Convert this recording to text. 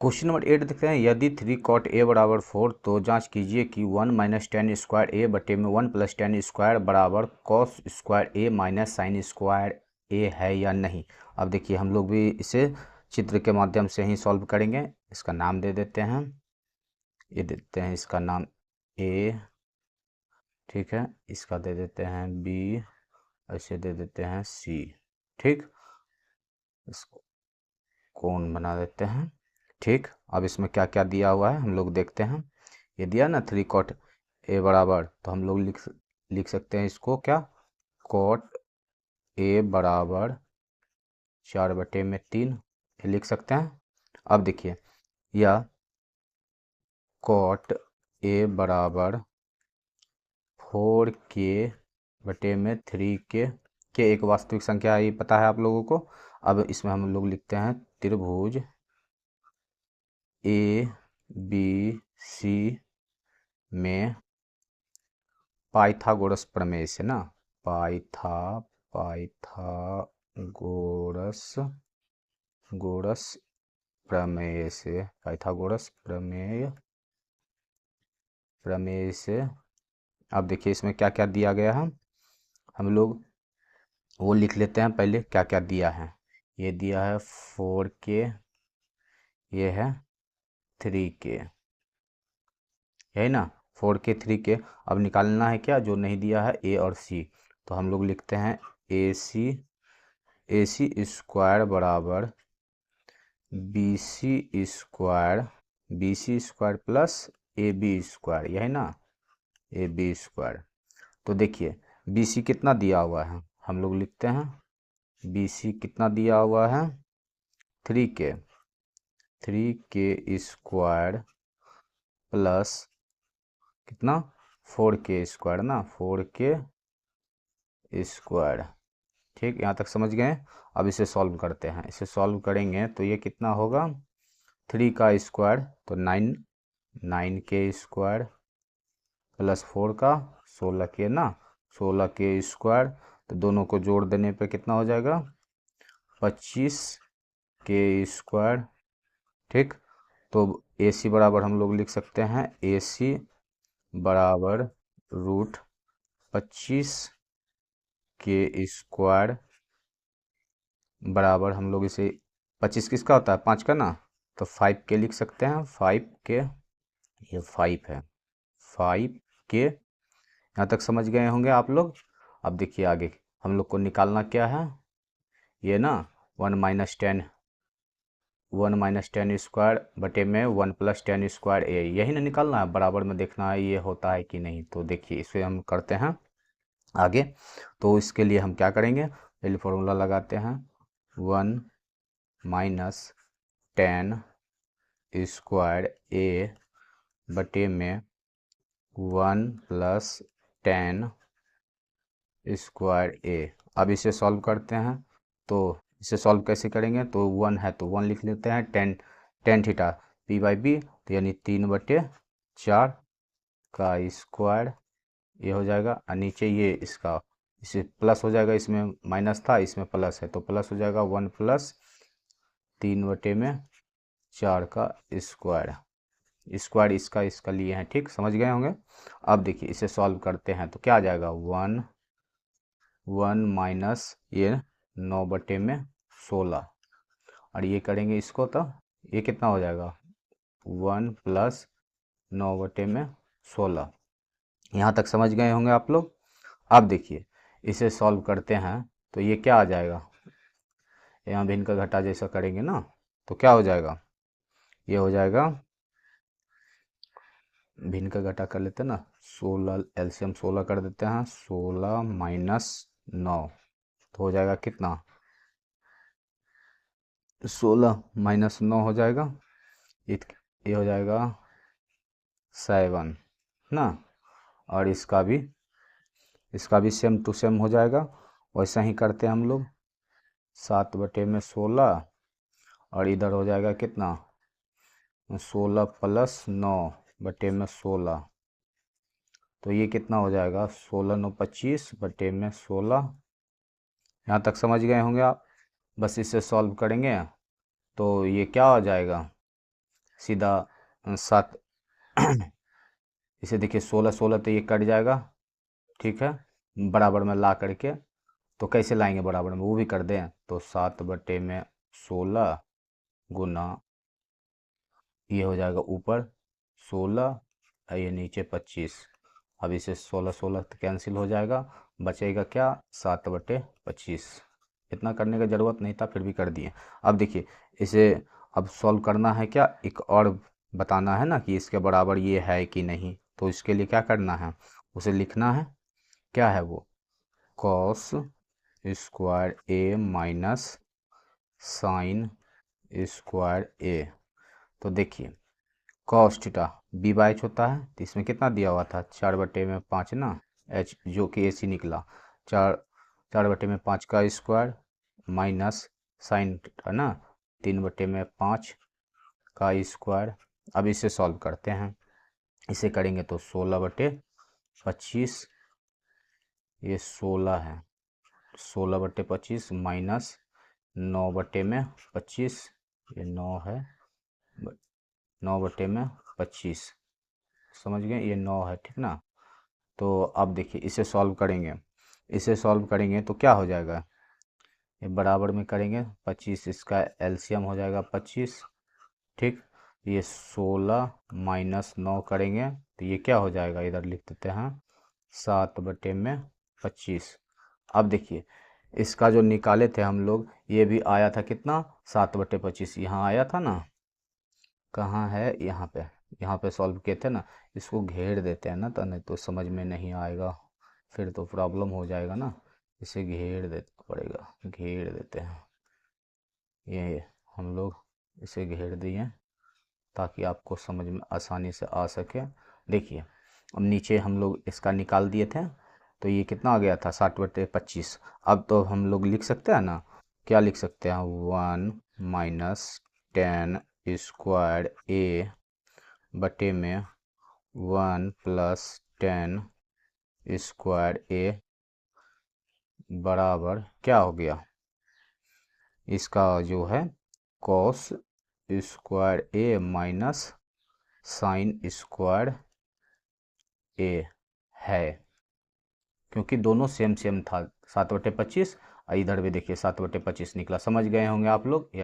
Question number 8 देखते हैं। यदि 3 cot a बराबर 4 तो जांच कीजिए कि 1 माइनस टेन स्क्वायर ए बटे में 1 प्लस टेन स्क्वायर बराबर cos square A minus sine square ए है या नहीं। अब देखिए हम लोग भी इसे चित्र के माध्यम से ही सॉल्व करेंगे। इसका नाम दे देते हैं, ये देते हैं इसका नाम ए, ठीक है, इसका दे देते हैं बी, ऐसे दे देते हैं सी, ठीक। इसको कोण बना देते हैं, ठीक। अब इसमें क्या क्या दिया हुआ है हम लोग देखते हैं। ये दिया ना 3 cot ए बराबर, तो हम लोग लिख सकते हैं इसको क्या, cot ए बराबर 4/3 ये लिख सकते हैं। अब देखिए यह cot ए बराबर 4k/3 के एक वास्तविक संख्या है, ये पता है आप लोगों को। अब इसमें हम लोग लिखते हैं त्रिभुज ए बी सी में पाइथागोरस प्रमेय से ना, पाइथागोरस प्रमेय से, पाइथागोरस प्रमेय से। अब देखिए इसमें क्या क्या दिया गया है, हम लोग वो लिख लेते हैं पहले क्या क्या दिया है। ये दिया है 4k, ये है 3k, यही ना 4k 3k। अब निकालना है क्या जो नहीं दिया है ए और सी, तो हम लोग लिखते हैं ए सी स्क्वायर बराबर B C square plus A B square, यही ना ए बी स्क्वायर। तो देखिए बी सी कितना दिया हुआ है, हम लोग लिखते हैं बी सी कितना दिया हुआ है 3k स्क्वायर प्लस कितना 4k स्क्वायर ना, 4k स्क्वायर, ठीक। यहाँ तक समझ गए। अब इसे सॉल्व करते हैं, इसे सॉल्व करेंगे तो ये कितना होगा 3 का स्क्वायर तो 9k स्क्वायर प्लस 4 का 16k ना, 16k स्क्वायर, तो दोनों को जोड़ देने पे कितना हो जाएगा 25k स्क्वायर, ठीक। तो ए सी बराबर हम लोग लिख सकते हैं ए सी बराबर रूट 25k स्क्वायर बराबर, हम लोग इसे 25 किसका होता है 5 का ना, तो 5k लिख सकते हैं 5k, ये 5 है 5k। यहाँ तक समझ गए होंगे आप लोग। अब देखिए आगे हम लोग को निकालना क्या है, ये ना 1 माइनस टेन स्क्वायर बटे में 1 प्लस टेन स्क्वायर ए, यही ना निकालना है, बराबर में देखना है ये होता है कि नहीं। तो देखिए इसे हम करते हैं आगे। तो इसके लिए हम क्या करेंगे, पहले फॉर्मूला लगाते हैं 1 माइनस टेन स्क्वायर ए बटे में 1 प्लस टेन स्क्वायर ए। अब इसे सॉल्व करते हैं, तो इसे सॉल्व कैसे करेंगे, तो 1 है तो 1 लिख लेते हैं, tan theta P by B, तो यानी 3/4 का स्क्वायर, ये हो जाएगा। और नीचे ये इसका इसे प्लस हो जाएगा, इसमें माइनस था इसमें प्लस है तो प्लस हो जाएगा 1 प्लस 3/4 का स्क्वायर इसका लिए हैं, ठीक समझ गए होंगे। अब देखिए इसे सॉल्व करते हैं तो क्या आ जाएगा 1 माइनस ये 9/16, और ये करेंगे इसको तो ये कितना हो जाएगा 1 प्लस 9/16। यहाँ तक समझ गए होंगे आप लोग। अब देखिए इसे सॉल्व करते हैं तो ये क्या आ जाएगा, यहाँ भिन्न का घटा जैसा करेंगे ना, तो क्या हो जाएगा, ये हो जाएगा भिन्न का घटा कर लेते हैं ना, 16 एलसीएम 16 कर देते हैं, 16 माइनस 9 तो हो जाएगा कितना 16 माइनस 9 हो जाएगा, ये हो जाएगा 7 ना। और इसका भी सेम टू सेम हो जाएगा, वैसा ही करते हैं हम लोग 7/16, और इधर हो जाएगा कितना 16 प्लस 9/16, तो ये कितना हो जाएगा 16 9 25/16। यहाँ तक समझ गए होंगे आप। बस इसे सॉल्व करेंगे तो ये क्या हो जाएगा सीधा 7 इसे देखिए 16 16 तो ये कट जाएगा, ठीक है, बराबर में ला करके। तो कैसे लाएंगे बराबर में, वो भी कर दें। तो 7/16 गुना ये हो जाएगा ऊपर 16 और ये नीचे 25। अब इसे 16 16 तो कैंसिल हो जाएगा, बचेगा क्या, 7/25। इतना करने का ज़रूरत नहीं था, फिर भी कर दिए। अब देखिए इसे अब सॉल्व करना है क्या, एक और बताना है ना कि इसके बराबर ये है कि नहीं। तो इसके लिए क्या करना है, उसे लिखना है, क्या है वो, cos square A minus sine square A. तो देखिए cos theta B by H होता है, तो इसमें कितना दिया हुआ था, 4/5 ना, एच जो कि ए सी निकला, 4/5 का स्क्वायर माइनस साइन थीटा ना 3/5 का स्क्वायर। अब इसे सॉल्व करते हैं, इसे करेंगे तो 16/25, ये 16 है, 16/25 माइनस 9/25, ये 9 है, 9/25, समझ गए, ये 9 है, ठीक ना। तो अब देखिए इसे सॉल्व करेंगे, इसे सॉल्व करेंगे तो क्या हो जाएगा, ये बराबर में करेंगे 25, इसका एलसीएम हो जाएगा 25, ठीक। ये 16 माइनस 9 करेंगे तो ये क्या हो जाएगा, इधर लिख देते हैं 7/25। अब देखिए इसका जो निकाले थे हम लोग, ये भी आया था कितना, 7/25, यहाँ आया था ना, कहाँ है, यहाँ पे सॉल्व किए थे ना। इसको घेर देते हैं ना, तो नहीं तो समझ में नहीं आएगा, फिर तो प्रॉब्लम हो जाएगा ना। इसे घेर देना पड़ेगा, घेर देते हैं, ये हम लोग इसे घेर दिए ताकि आपको समझ में आसानी से आ सके। देखिए अब नीचे हम लोग इसका निकाल दिए थे, तो ये कितना आ गया था, 7/25। अब तो हम लोग लिख सकते हैं ना, क्या लिख सकते हैं, 1 माइनस 10 स्क्वायर ए बटे में 1 प्लस 10 स्क्वायर ए बराबर क्या हो गया, इसका जो है cos square A minus sine square ए है, क्योंकि दोनों सेम सेम था, 7/25, इधर भी देखिए 7/25 निकला। समझ गए होंगे आप लोग।